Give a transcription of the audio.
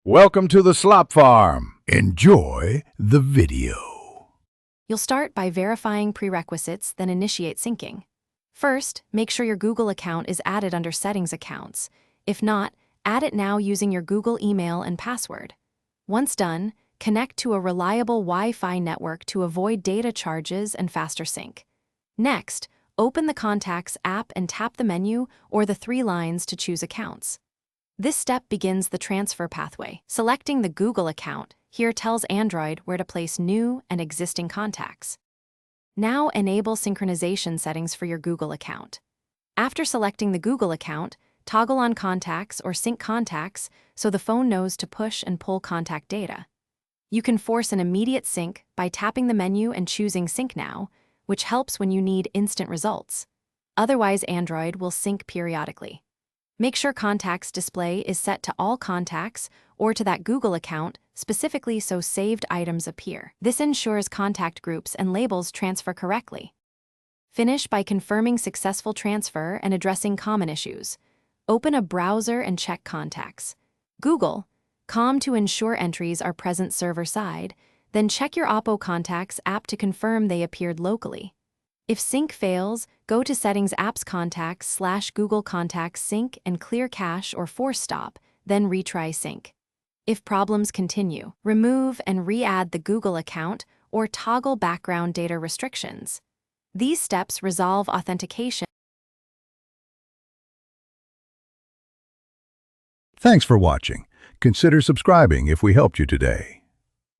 Welcome to the Slop Farm. Enjoy the video. You'll start by verifying prerequisites, then initiate syncing. First, make sure your Google account is added under Settings Accounts. If not, add it now using your Google email and password. Once done, connect to a reliable Wi-Fi network to avoid data charges and faster sync. Next, open the Contacts app and tap the menu or the three lines to choose accounts. This step begins the transfer pathway. Selecting the Google account here tells Android where to place new and existing contacts. Now enable synchronization settings for your Google account. After selecting the Google account, toggle on Contacts or Sync Contacts so the phone knows to push and pull contact data. You can force an immediate sync by tapping the menu and choosing Sync Now, which helps when you need instant results. Otherwise, Android will sync periodically. Make sure Contacts display is set to all contacts or to that Google account specifically so saved items appear. This ensures contact groups and labels transfer correctly. Finish by confirming successful transfer and addressing common issues. Open a browser and check contacts. Google.com to ensure entries are present server-side, then check your Oppo Contacts app to confirm they appeared locally. If sync fails, go to Settings Apps Contacts/Google Contacts Sync and clear cache or force stop, then retry sync. If problems continue, remove and re-add the Google account or toggle background data restrictions. These steps resolve authentication. Thanks for watching. Consider subscribing if we helped you today.